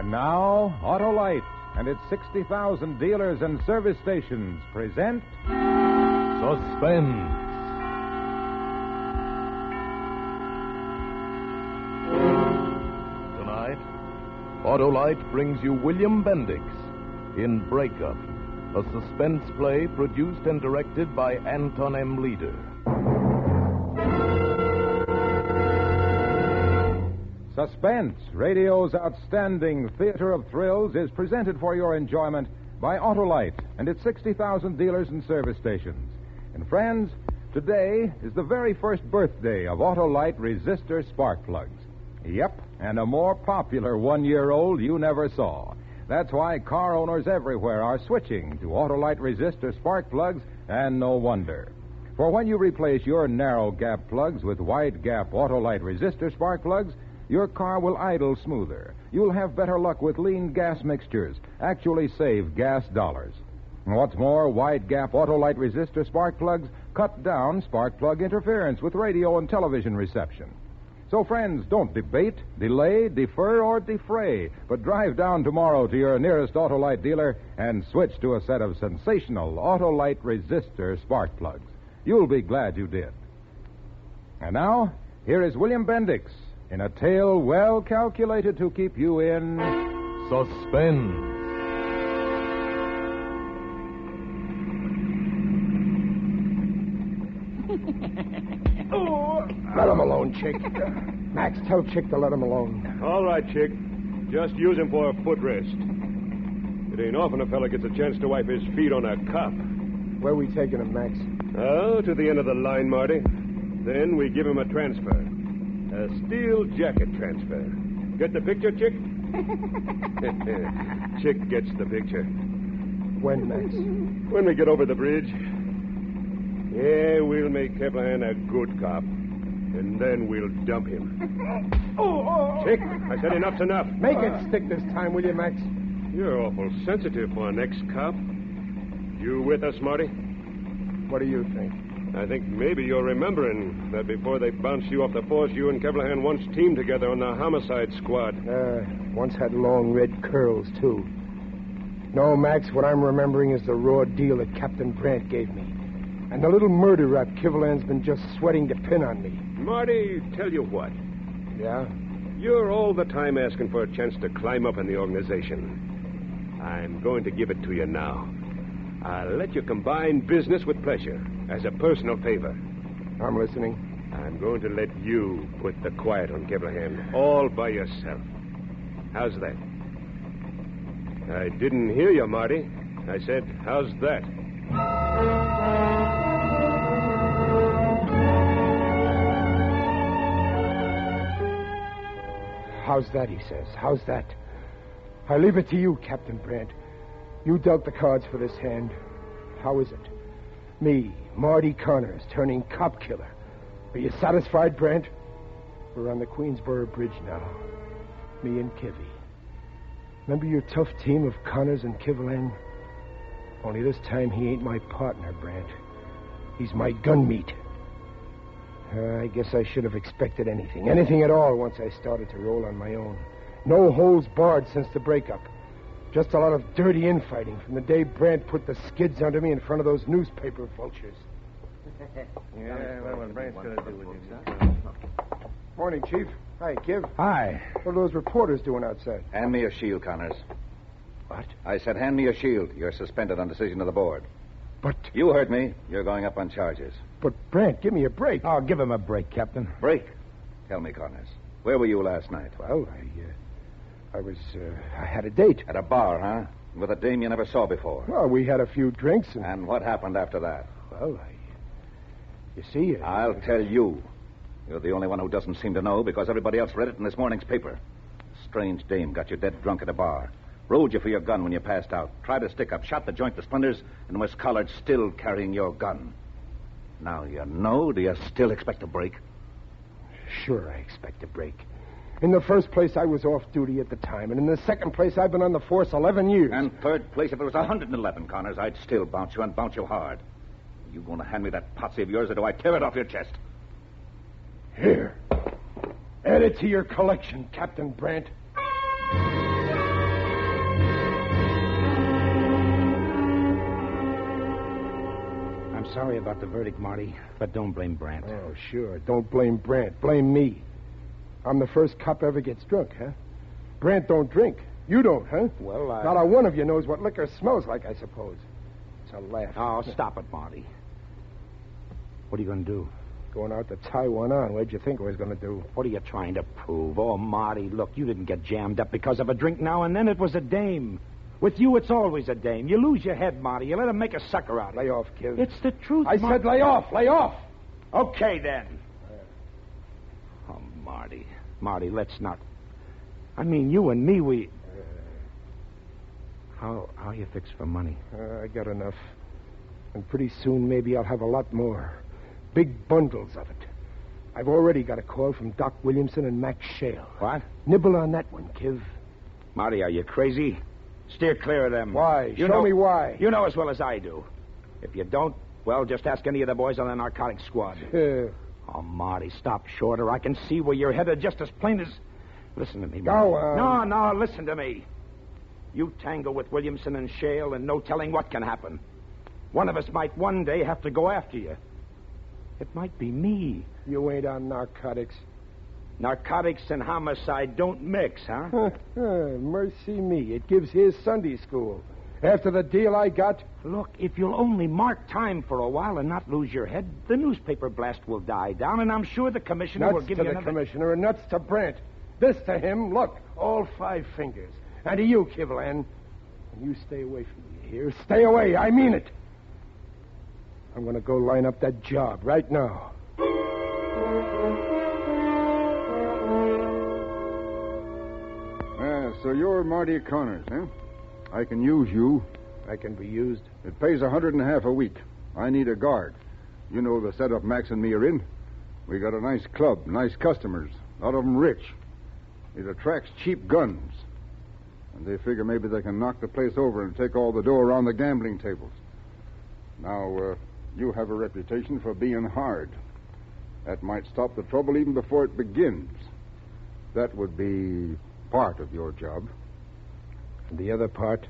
And now, Autolite and its 60,000 dealers and service stations present Suspense. Tonight, Autolite brings you William Bendix in Breakup, a suspense play produced and directed by Anton M. Leader. Suspense, radio's outstanding theater of thrills, is presented for your enjoyment by Autolite and its 60,000 dealers and service stations. And friends, today is the very first birthday of Autolite resistor spark plugs. Yep, and a more popular one-year-old you never saw. That's why car owners everywhere are switching to Autolite resistor spark plugs, and no wonder. For when you replace your narrow gap plugs with wide gap Autolite resistor spark plugs, your car will idle smoother. You'll have better luck with lean gas mixtures, actually save gas dollars. What's more, wide gap Autolite resistor spark plugs cut down spark plug interference with radio and television reception. So, friends, don't debate, delay, defer, or defray, but drive down tomorrow to your nearest Autolite dealer and switch to a set of sensational Autolite resistor spark plugs. You'll be glad you did. And now, here is William Bendix in a tale well calculated to keep you in Suspense. Let him alone, Chick. Max, tell Chick to let him alone. All right, Chick. Just use him for a footrest. It ain't often a fella gets a chance to wipe his feet on a cop. Where we taking him, Max? Oh, to the end of the line, Marty. Then we give him a transfer. A steel jacket transfer. Get the picture, Chick? Chick gets the picture. When, Max? When we get over the bridge. Yeah, we'll make Kevlin a good cop. And then we'll dump him. Chick, I said enough's enough. Make it stick this time, will you, Max? You're awful sensitive for an ex-cop. You with us, Marty? What do you think? I think maybe you're remembering that before they bounced you off the force, you and Kevlahan once teamed together on the homicide squad. Once had long red curls, too. No, Max, what I'm remembering is the raw deal that Captain Brandt gave me. And the little murder rap Kivlan's been just sweating to pin on me. Marty, tell you what. Yeah? You're all the time asking for a chance to climb up in the organization. I'm going to give it to you now. I'll let you combine business with pleasure as a personal favor. I'm listening. I'm going to let you put the quiet on Kevlahan all by yourself. How's that? I didn't hear you, Marty. I said, how's that? How's that, he says. How's that? I leave it to you, Captain Brandt. You dealt the cards for this hand. How is it? Me, Marty Connors, turning cop killer. Are you satisfied, Brandt? We're on the Queensboro Bridge now. Me and Kivy. Remember your tough team of Connors and Kivlang? Only this time he ain't my partner, Brandt. He's my gun meat. I guess I should have expected anything. Anything at all once I started to roll on my own. No holds barred since the breakup. Just a lot of dirty infighting from the day Brandt put the skids under me in front of those newspaper vultures. What Brandt's going to do with you, Morning, Chief. Hi, Kiv. Hi. What are those reporters doing outside? Hand me your shield, Connors. What? I said hand me your shield. You're suspended on decision of the board. But... You heard me. You're going up on charges. But, Brandt, give me a break. Oh, give him a break, Captain. Break? Tell me, Connors. Where were you last night? Well, I had a date. At a bar, huh? With a dame you never saw before. Well, we had a few drinks and... And what happened after that? Well, you see... I'll tell you. You're the only one who doesn't seem to know because everybody else read it in this morning's paper. A strange dame got you dead drunk at a bar. Rode you for your gun when you passed out. Tried to stick up, shot the joint to splinters, and was collared still carrying your gun. Now you know, do you still expect a break? Sure, I expect a break. In the first place, I was off duty at the time. And in the second place, I've been on the force 11 years. And third place, if it was 111, Connors, I'd still bounce you and bounce you hard. You going to hand me that potsy of yours, or do I tear it off your chest? Here. Add it to your collection, Captain Brandt. sorry about the verdict, Marty, but don't blame Brandt. Oh, sure. Don't blame Brandt. Blame me. I'm the first cop ever gets drunk, huh? Brandt don't drink. You don't, huh? Well, Not a one of you knows what liquor smells like, I suppose. It's a laugh. Oh, stop it, Marty. What are you going to do? Going out to tie one on. What'd you think I was going to do? What are you trying to prove? Oh, Marty, look, you didn't get jammed up because of a drink now and then. It was a dame. With you, it's always a dame. You lose your head, Marty. You let him make a sucker out of you. Lay off, kid. It's the truth, I said lay off. Lay off. Okay, then. Oh, Marty. Marty, let's not... I mean, you and me, we... How you fixed for money? I got enough. And pretty soon, maybe I'll have a lot more. Big bundles of it. I've already got a call from Doc Williamson and Max Shale. What? Nibble on that one, Kiv. Marty, are you crazy? Steer clear of them. Why? Show me why. You know as well as I do. If you don't, well, just ask any of the boys on the narcotics squad. Oh, Marty, stop short, or I can see where you're headed just as plain as... Listen to me, Marty. Go on. No, listen to me. You tangle with Williamson and Shale, and no telling what can happen. One of us might one day have to go after you. It might be me. You ain't on narcotics. Narcotics and homicide don't mix, huh? Mercy me. It gives his Sunday school. After the deal I got... Look, if you'll only mark time for a while and not lose your head, the newspaper blast will die down, and I'm sure the commissioner will give you another... Nuts to the commissioner and nuts to Brandt. This to him, look, all 5 fingers. And to you, Kivlan. And you stay away from me here. Stay away, I mean it. I'm going to go line up that job right now. So you're Marty Connors, huh? I can use you. I can be used. It pays $150 a week. I need a guard. You know the setup Max and me are in. We got a nice club, nice customers, a lot of them rich. It attracts cheap guns. And they figure maybe they can knock the place over and take all the dough around the gambling tables. Now, you have a reputation for being hard. That might stop the trouble even before it begins. That would be part of your job. And the other part?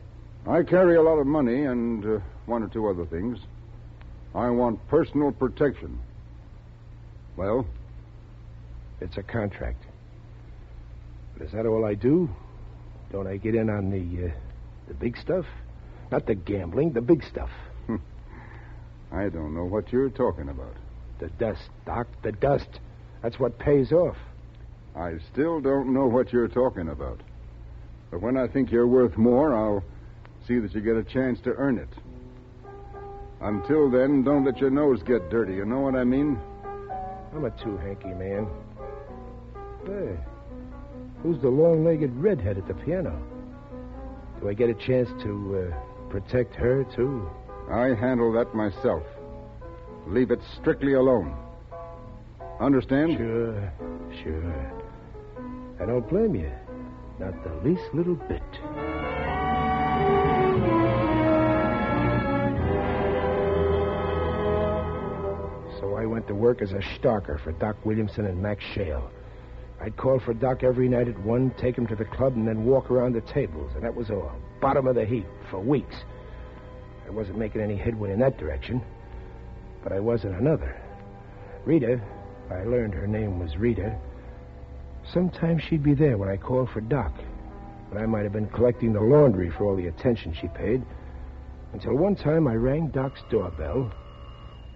I carry a lot of money and 1 or 2 other things. I want personal protection. Well? It's a contract. But is that all I do? Don't I get in on the big stuff? Not the gambling, the big stuff. I don't know what you're talking about. The dust, Doc, the dust. That's what pays off. I still don't know what you're talking about. But when I think you're worth more, I'll see that you get a chance to earn it. Until then, don't let your nose get dirty. You know what I mean? I'm a too-hanky man. Hey, who's the long-legged redhead at the piano? Do I get a chance to protect her, too? I handle that myself. Leave it strictly alone. Understand? Sure. I don't blame you. Not the least little bit. So I went to work as a stalker for Doc Williamson and Max Shale. I'd call for Doc every night at 1, take him to the club, and then walk around the tables, and that was all. Bottom of the heap for weeks. I wasn't making any headway in that direction, but I was in another. Rita, I learned her name was Rita. Sometimes she'd be there when I called for Doc, but I might have been collecting the laundry for all the attention she paid, until one time I rang Doc's doorbell,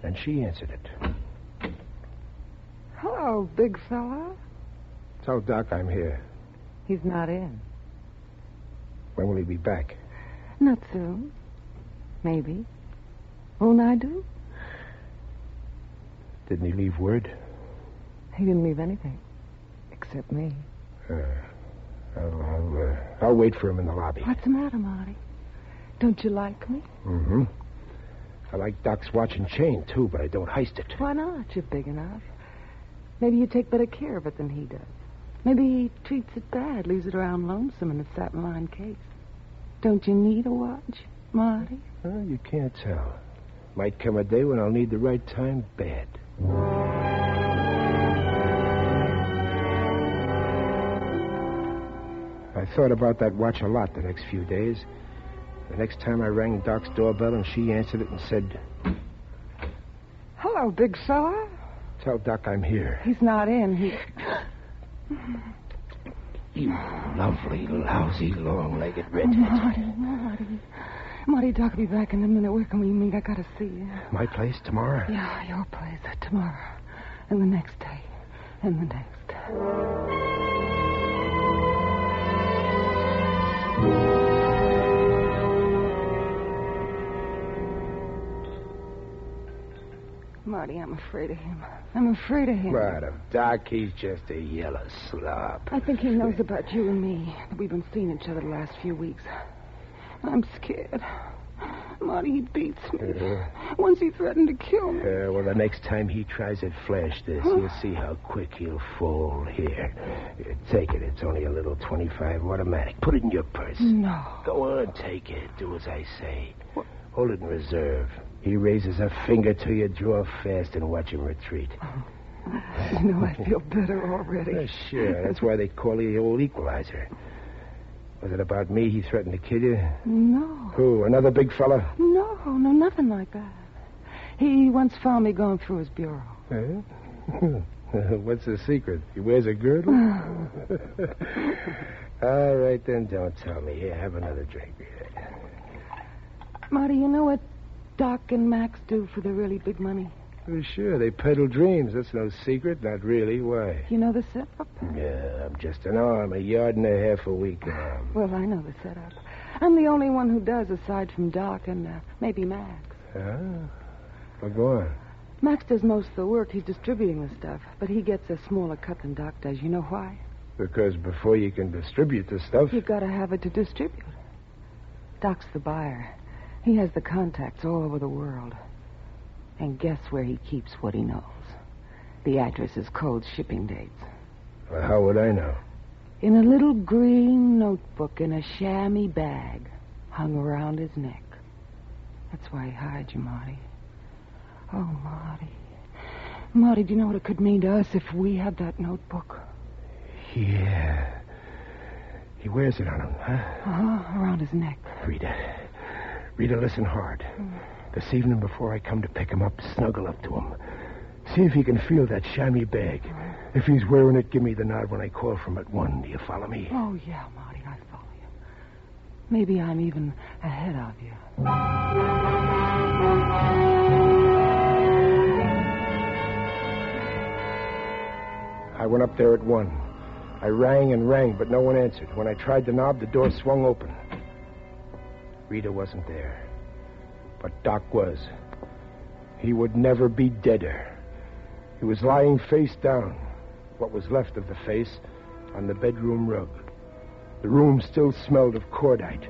and she answered it. Hello, big fella. Tell Doc I'm here. He's not in. When will he be back? Not soon. Maybe. Won't I do? Didn't he leave word? He didn't leave anything. Except me. I'll wait for him in the lobby. What's the matter, Marty? Don't you like me? Mm-hmm. I like Doc's watch and chain, too, but I don't heist it. Why not? You're big enough. Maybe you take better care of it than he does. Maybe he treats it bad, leaves it around lonesome in a satin-lined case. Don't you need a watch, Marty? Well, you can't tell. Might come a day when I'll need the right time bad. I thought about that watch a lot the next few days. The next time I rang Doc's doorbell and she answered it and said, Hello, big fella. Tell Doc I'm here. He's not in. You lovely, lousy, long-legged redhead. Marty, Doc will be back in a minute. Where can we meet? I gotta see you. My place tomorrow? Yeah, your place. Tomorrow. And the next day. And the next. Marty, I'm afraid of him. I'm afraid of him. Right of Doc, he's just a yellow slob. I think he knows about you and me. We've been seeing each other the last few weeks. I'm scared. Marty, he beats me. Once he threatened to kill me. Well, the next time he tries it, flash this. You'll see how quick he'll fold. Here, take it. It's only a little 25 automatic. Put it in your purse. No. Go on, take it. Do as I say. What? Hold it in reserve. He raises a finger to you, draw fast, and watch him retreat. You know, I feel better already. Sure. That's why they call you the old equalizer. Was it about me he threatened to kill you? No. Who, another big fella? No, nothing like that. He once found me going through his bureau. What's the secret? He wears a girdle? All right, then, don't tell me. Here, have another drink. Marty, you know what Doc and Max do for the really big money? Well, sure, they peddle dreams. That's no secret. Not really. Why? You know the setup? Yeah, I'm just an arm, a yard and a half a week arm. Well, I know the setup. I'm the only one who does, aside from Doc and maybe Max. Ah? Well, go on. Max does most of the work. He's distributing the stuff, but he gets a smaller cut than Doc does. You know why? Because before you can distribute the stuff... You've got to have it to distribute. Doc's the buyer. He has the contacts all over the world. And guess where he keeps what he knows? The addresses, codes, shipping dates. Well, how would I know? In a little green notebook in a chamois bag hung around his neck. That's why he hired you, Marty. Oh, Marty. Marty, do you know what it could mean to us if we had that notebook? Yeah. He wears it on him, huh? Uh-huh, around his neck. Rita, listen hard. This evening before I come to pick him up, snuggle up to him. See if you can feel that chamois bag. If he's wearing it, give me the nod when I call from at 1. Do you follow me? Oh, yeah, Marty, I follow you. Maybe I'm even ahead of you. I went up there at 1. I rang and rang, but no one answered. When I tried the knob, the door swung open. Rita wasn't there. But Doc was. He would never be deader. He was lying face down, what was left of the face, on the bedroom rug. The room still smelled of cordite.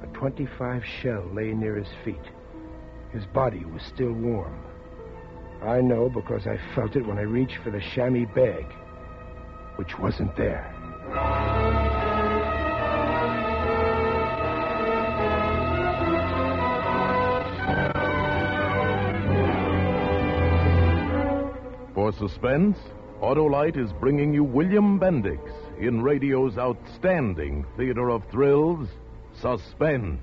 A .25 shell lay near his feet. His body was still warm. I know because I felt it when I reached for the chamois bag, which wasn't there. For Suspense, Autolite is bringing you William Bendix in radio's outstanding theater of thrills, Suspense.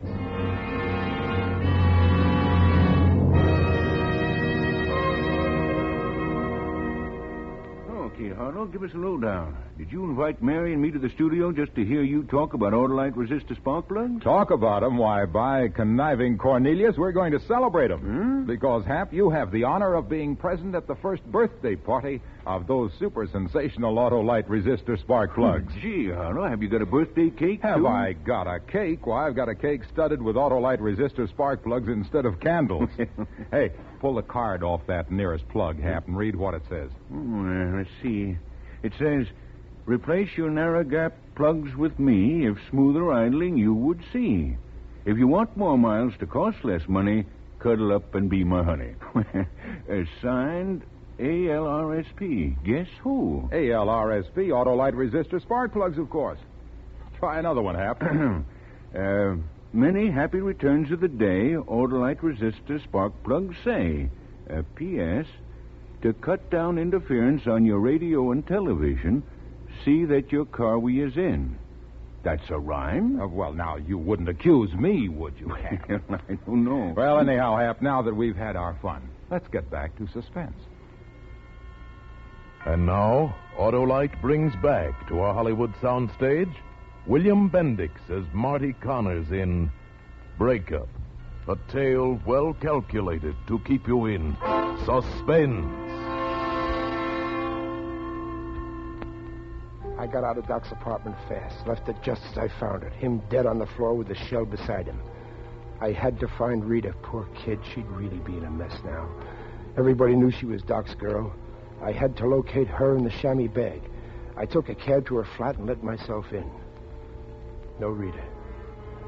Okay, Harlow, give us a lowdown. Did you invite Mary and me to the studio just to hear you talk about Autolite resistor spark plugs? Talk about them? Why, by conniving Cornelius, we're going to celebrate them. Because, Hap, you have the honor of being present at the first birthday party of those super sensational Autolite resistor spark plugs. Gee, Harlow, have you got a birthday cake, Have too? I got a cake? Why, I've got a cake studded with Autolite resistor spark plugs instead of candles. Hey, pull the card off that nearest plug, Hap, and read what it says. Let's see. It says, replace your narrow gap plugs with me if smoother idling you would see. If you want more miles to cost less money, cuddle up and be my honey. Signed, ALRSP. Guess who? ALRSP, Autolite resistor spark plugs, of course. Try another one, Hap. Many happy returns of the day, Autolite resistor spark plugs say. P.S. To cut down interference on your radio and television, see that your car is in. That's a rhyme? Well, now, you wouldn't accuse me, would you, Hap? I don't know. Well, anyhow, Hap, now that we've had our fun, Let's get back to Suspense. And now, Autolite brings back to our Hollywood soundstage William Bendix as Marty Connors in Breakup, a tale well calculated to keep you in suspense. I got out of Doc's apartment fast, left it just as I found it, him dead on the floor with the shell beside him. I had to find Rita. Poor kid, she'd really be in a mess now. Everybody knew she was Doc's girl. I had to locate her in the chamois bag. I took a cab to her flat and let myself in. No Rita.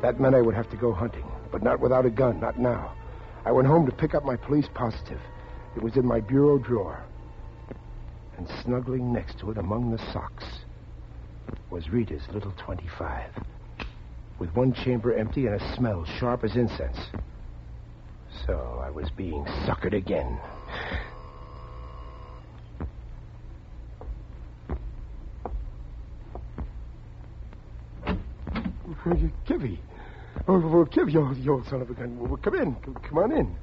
That meant I would have to go hunting, but not without a gun, not now. I went home to pick up my police positive. It was in my bureau drawer. And snuggling next to it among the socks was Rita's little .25, with one chamber empty and a smell sharp as incense. So I was being suckered again. Kivy. Oh, well, Kiv, you old son of a gun. Well, come in. Come on in.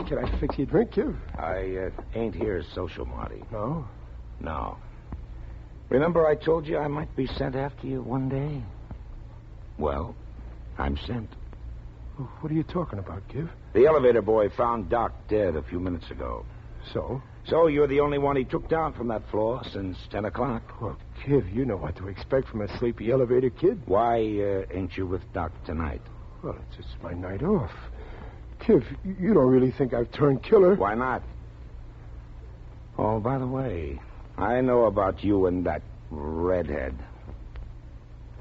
Can I fix you a drink, Kiv? I ain't here as social, Marty. No? No. Remember I told you I might be sent after you one day? Well, I'm sent. What are you talking about, Kiv? The elevator boy found Doc dead a few minutes ago. So? So you're the only one he took down from that floor since 10 o'clock. Well, Kiv, you know what to expect from a sleepy elevator kid. Why ain't you with Doc tonight? Well, it's just my night off. Kiv, you don't really think I've turned killer? Why not? Oh, by the way, I know about you and that redhead.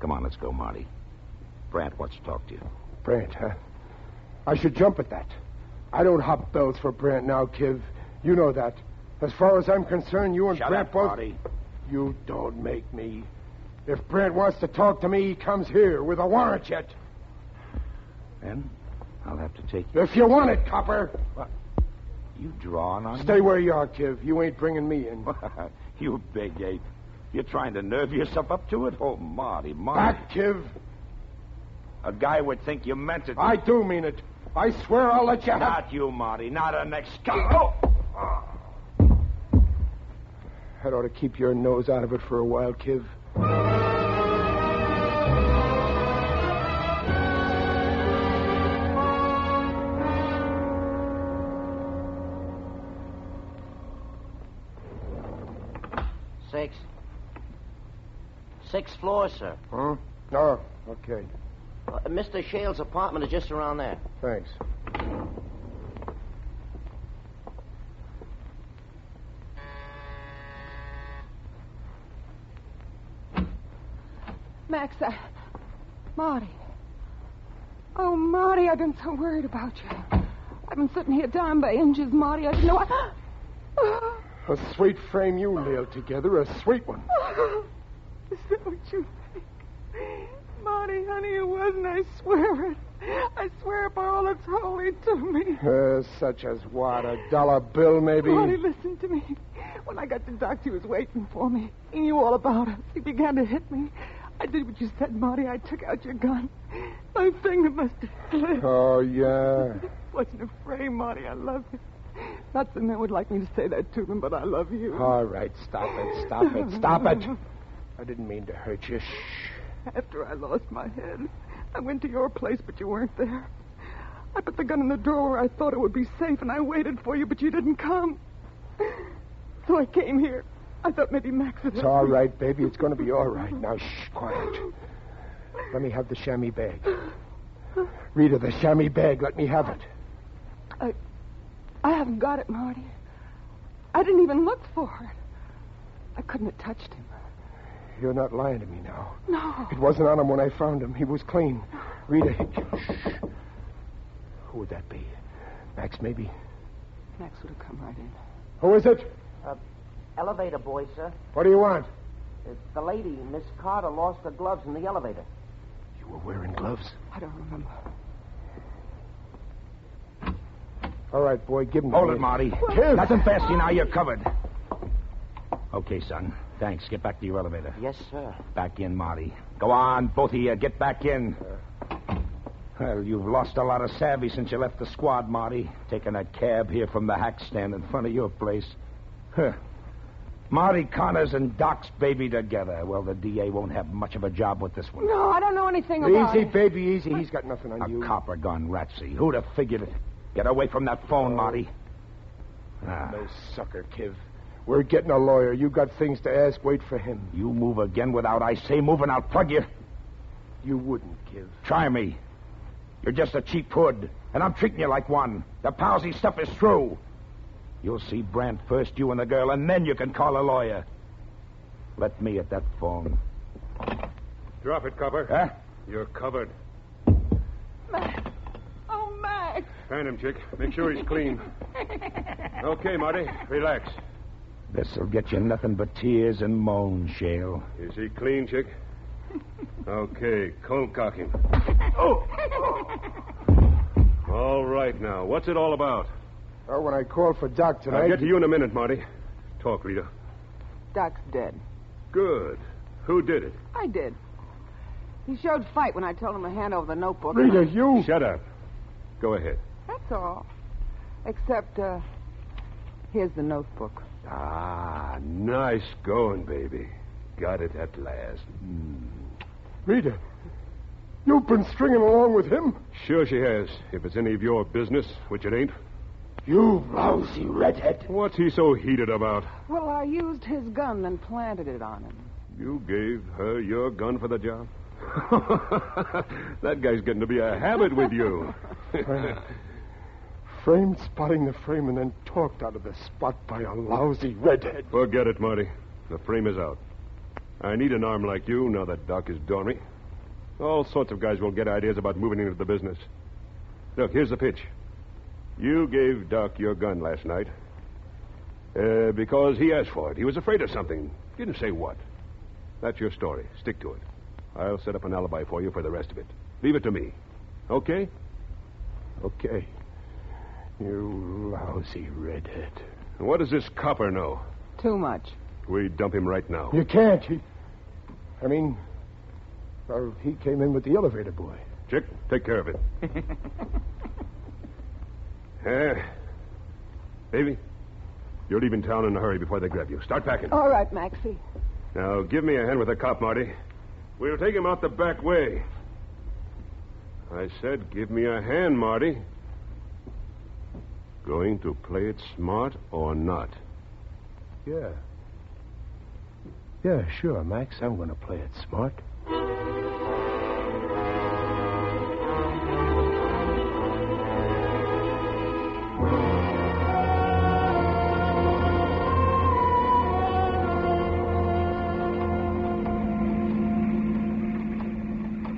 Come on, let's go, Marty. Brant wants to talk to you. Brant, huh? I should jump at that. I don't hop bells for Brant now, Kiv. You know that. As far as I'm concerned, you and Shut Brant up, both... Marty. You don't make me. If Brant wants to talk to me, he comes here with a warrant yet. Then I'll have to take you. If you want it, copper. What? You drawing on Stay me? where you are, Kiv. You ain't bringing me in. You big ape. You're trying to nerve yourself up to it? Oh, Marty. Back, Kiv. A guy would think you meant it. I do mean it. I swear I'll let you have... Not you, Marty. Not a next guy. Oh! That ought to keep your nose out of it for a while, Kiv. Sixth floor, sir. Huh? Oh, okay. Mr. Shale's apartment is just around there. Thanks. Max, Marty. Oh, Marty, I've been so worried about you. I've been sitting here down by inches, Marty. I didn't know A sweet frame you nailed together, a sweet one. Is that what you think? Marty, honey, it wasn't. I swear it. I swear by all that's holy to me. Such as what? $1 bill, maybe? Marty, listen to me. When I got to Doc's, he was waiting for me. He knew all about us. He began to hit me. I did what you said, Marty. I took out your gun. My finger must have slipped. Oh, yeah. It wasn't a frame, Marty. I love you. Lots of men would like me to say that to them, but I love you. All right, stop it. I didn't mean to hurt you. Shh. After I lost my head, I went to your place, but you weren't there. I put the gun in the drawer where I thought it would be safe, and I waited for you, but you didn't come. So I came here. I thought maybe Max would... It's all right, baby. It's going to be all right. Now, shh, quiet. Let me have the chamois bag. Rita, the chamois bag. Let me have it. I haven't got it, Marty. I didn't even look for it. I couldn't have touched him. You're not lying to me now. No. It wasn't on him when I found him. He was clean. Rita, shh. Who would that be? Max, maybe? Max would have come right in. Who is it? Elevator boy, sir. What do you want? The lady, Miss Carter, lost her gloves in the elevator. You were wearing gloves? I don't remember. All right, boy, give him... Hold it, Marty. Kiv! Nothing fasty now. You're covered. Okay, son. Thanks. Get back to your elevator. Yes, sir. Back in, Marty. Go on, both of you. Get back in. Well, you've lost a lot of savvy since you left the squad, Marty. Taking a cab here from the hack stand in front of your place. Huh. Marty Connors and Doc's baby together. Well, the DA won't have much of a job with this one. No, I don't know anything about Easy, it. baby, easy. He's got nothing on you. A copper gone ratsy. Who'd have figured it? Get away from that phone, Marty. No sucker, Kiv. We're getting a lawyer. You got things to ask. Wait for him. You move again without I say move, and I'll plug you. You wouldn't, Kiv. Try me. You're just a cheap hood, and I'm treating you like one. The palsy stuff is through. You'll see Brandt first, you and the girl, and then you can call a lawyer. Let me at that phone. Drop it, copper. Huh? You're covered. Max. Oh, Max. Fan him, chick. Make sure he's clean. Okay, Marty. Relax. This'll get you nothing but tears and moans, Shale. Is he clean, chick? Okay, cold cock him. Oh! All right, now. What's it all about? Well, when I called for Doc tonight... I'll get to you in a minute, Marty. Talk, Rita. Doc's dead. Good. Who did it? I did. He showed fight when I told him to hand over the notebook. Rita, you... Shut up. Go ahead. That's all. Except, here's the notebook. Ah, nice going, baby. Got it at last. Rita, you've been stringing along with him? Sure she has. If it's any of your business, which it ain't. You lousy redhead. What's he so heated about? Well, I used his gun and planted it on him. You gave her your gun for the job? That guy's getting to be a habit with you. Framed spotting the frame and then talked out of the spot by a lousy redhead. Forget it, Marty. The frame is out. I need an arm like you now that Doc is dormy. All sorts of guys will get ideas about moving into the business. Look, here's the pitch. You gave Doc your gun last night because he asked for it. He was afraid of something. Didn't say what. That's your story. Stick to it. I'll set up an alibi for you for the rest of it. Leave it to me. Okay? Okay. You lousy redhead. What does this copper know? Too much. We dump him right now. You can't. Well, he came in with the elevator boy. Chick, take care of it. Baby, you're leaving town in a hurry before they grab you. Start packing. All right, Maxie. Now, give me a hand with the cop, Marty. We'll take him out the back way. I said, give me a hand, Marty. Going to play it smart or not? Yeah. Yeah, sure, Max. I'm going to play it smart.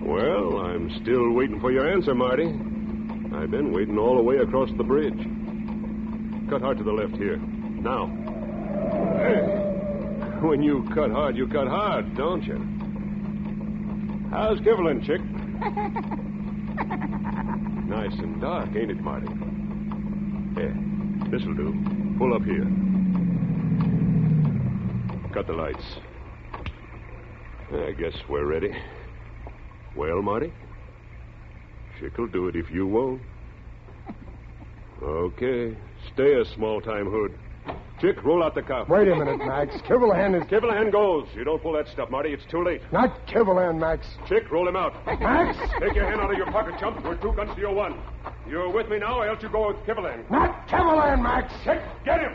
Well, I'm still waiting for your answer, Marty. I've been waiting all the way across the bridge. Cut hard to the left here. Now. Hey. When you cut hard, don't you? How's Kivlin, chick? Nice and dark, ain't it, Marty? Yeah, this'll do. Pull up here. Cut the lights. I guess we're ready. Well, Marty? Chick'll do it if you won't. Okay. Stay a small-time hood. Chick, roll out the cop. Wait a minute, Max. Kivalahan is... Kivalahan goes. You don't pull that stuff, Marty. It's too late. Not Kivalahan, Max. Chick, roll him out. Max! Take your hand out of your pocket, chump. We're 2 guns to your 1. You're with me now, or else you go with Kivalahan. Not Kivalahan, Max. Chick, get him!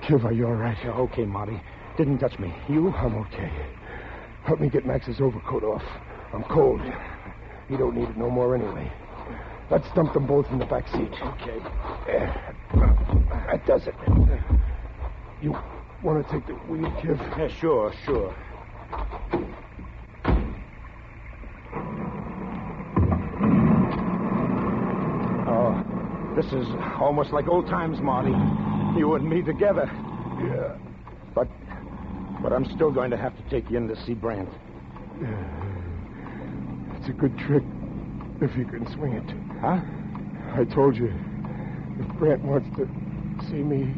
Kiv, are you all right? Yeah, okay, Marty. Didn't touch me. You? I'm okay. Help me get Max's overcoat off. I'm cold. He don't need it no more anyway. Let's dump them both in the back seat. Okay. That does it. You want to take the wheel, Kiv? Yeah, sure. Oh, this is almost like old times, Marty. You and me together. Yeah. But I'm still going to have to take you in to see Brandt. It's a good trick if you can swing it. Huh? I told you, if Brant wants to see me,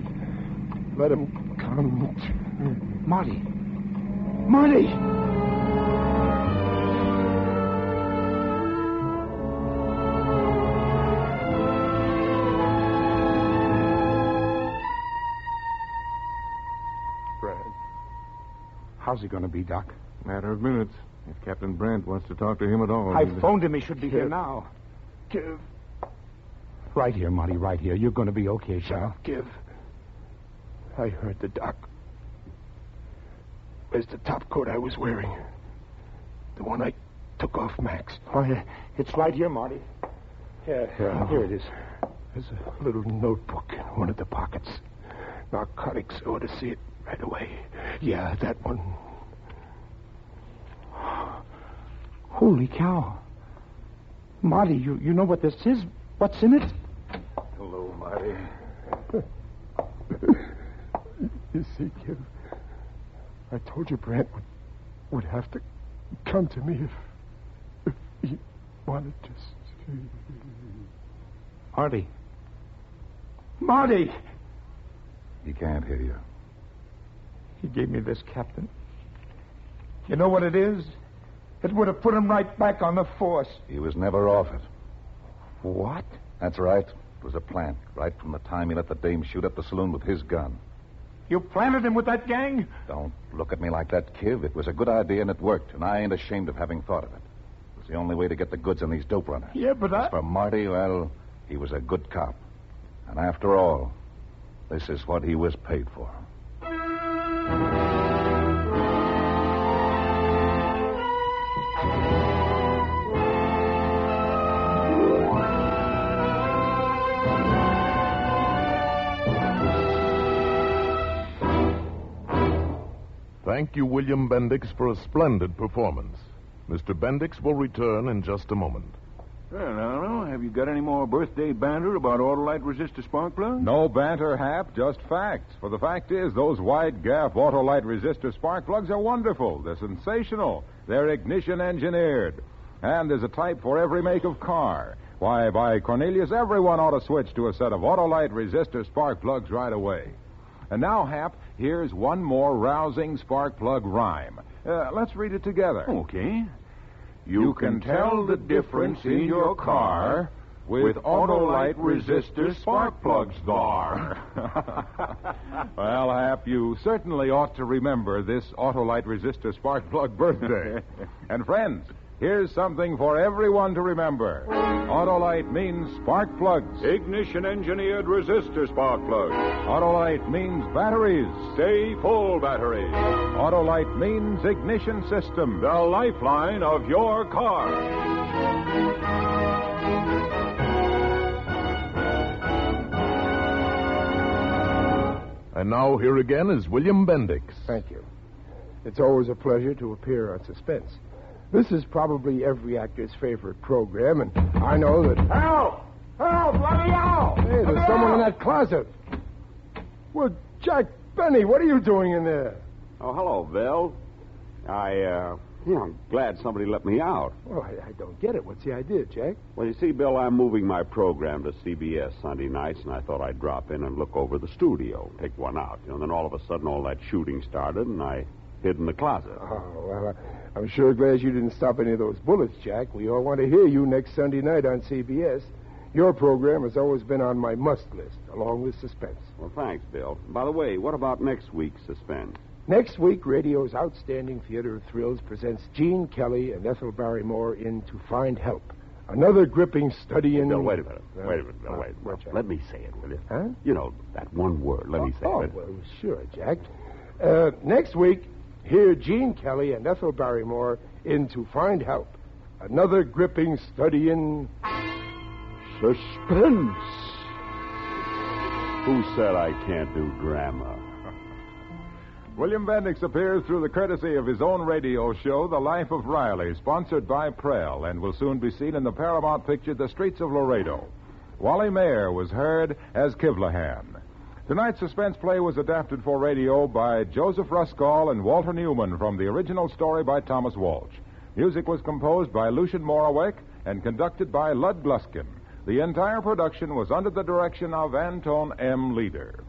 let him come. Marty! Marty! Brant. How's he going to be, Doc? Matter of minutes. If Captain Brandt wants to talk to him at all. I phoned him. He should be here now. Give. Right here, Marty, right here. You're going to be okay, Charles. Give. I heard the doc. Where's the top coat I was wearing? The one I took off Max. Oh, yeah. It's right here, Marty. Yeah, here it is. There's a little notebook in one of the pockets. Narcotics. I ought to see it right away. Yeah, that one. Holy cow. Marty, you know what this is? What's in it? Hello, Marty. You see, kid, I told you Brant would have to come to me if he wanted to see. Marty. Marty! He can't hear you. He gave me this, Captain. You know what it is? It would have put him right back on the force. He was never off it. What? That's right. It was a plant, right from the time he let the dame shoot up the saloon with his gun. You planted him with that gang? Don't look at me like that, Kiv. It was a good idea and it worked, and I ain't ashamed of having thought of it. It was the only way to get the goods on these dope runners. Yeah, but As for Marty, well, he was a good cop. And after all, this is what he was paid for. Thank you, William Bendix, for a splendid performance. Mr. Bendix will return in just a moment. Well, I don't know. Have you got any more birthday banter about Autolite resistor spark plugs? No banter, Hap, just facts. For the fact is, those wide-gap Autolite resistor spark plugs are wonderful. They're sensational. They're ignition engineered. And there's a type for every make of car. Why, by Cornelius, everyone ought to switch to a set of Autolite resistor spark plugs right away. And now, Hap, here's one more rousing spark plug rhyme. Let's read it together. Okay. You can tell the difference in your car with Autolite resistor spark plugs there. Well, Hap, you certainly ought to remember this Autolite resistor spark plug birthday. And friends, here's something for everyone to remember. Autolite means spark plugs. Ignition engineered resistor spark plugs. Autolite means batteries. Stay full batteries. Autolite means ignition system. The lifeline of your car. And now here again is William Bendix. Thank you. It's always a pleasure to appear on Suspense. This is probably every actor's favorite program, and I know that... Help! Help! Let me out! Hey, there's someone in that closet. Well, Jack Benny, what are you doing in there? Oh, hello, Bill. I'm glad somebody let me out. Well, I don't get it. What's the idea, Jack? Well, you see, Bill, I'm moving my program to CBS Sunday nights, and I thought I'd drop in and look over the studio, take one out. And then all of a sudden, all that shooting started, and I hid in the closet. Oh, well, I'm sure glad you didn't stop any of those bullets, Jack. We all want to hear you next Sunday night on CBS. Your program has always been on my must list, along with Suspense. Well, thanks, Bill. By the way, what about next week's Suspense? Next week, radio's outstanding theater of thrills presents Gene Kelly and Ethel Barrymore in To Find Help. Another gripping study in... Bill, wait a minute. Wait a minute, Bill. Wait. Let me say it, will you? Huh? You know, that one word. Let me say it. Well, sure, Jack. Next week, hear Gene Kelly and Ethel Barrymore in To Find Help. Another gripping study in... Suspense. Who said I can't do drama? William Bendix appears through the courtesy of his own radio show, The Life of Riley, sponsored by Prell, and will soon be seen in the Paramount picture, The Streets of Laredo. Wally Mayer was heard as Kivlahan. Tonight's suspense play was adapted for radio by Joseph Ruskall and Walter Newman from the original story by Thomas Walsh. Music was composed by Lucian Morawick and conducted by Lud Gluskin. The entire production was under the direction of Anton M. Leader.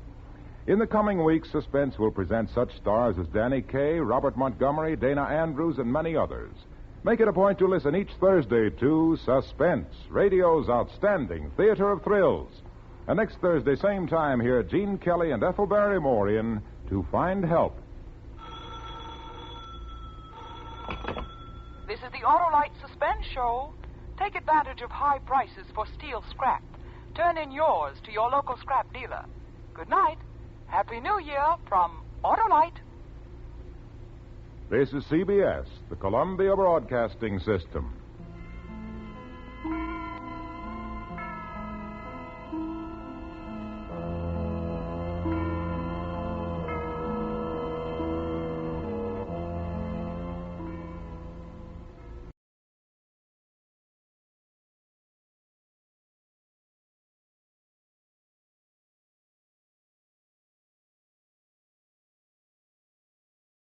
In the coming weeks, Suspense will present such stars as Danny Kaye, Robert Montgomery, Dana Andrews, and many others. Make it a point to listen each Thursday to Suspense, radio's outstanding theater of thrills. And next Thursday, same time, hear Gene Kelly and Ethel Barrymore in To Find Help. This is the Autolite Suspense Show. Take advantage of high prices for steel scrap. Turn in yours to your local scrap dealer. Good night. Happy New Year from Autolite. This is CBS, the Columbia Broadcasting System.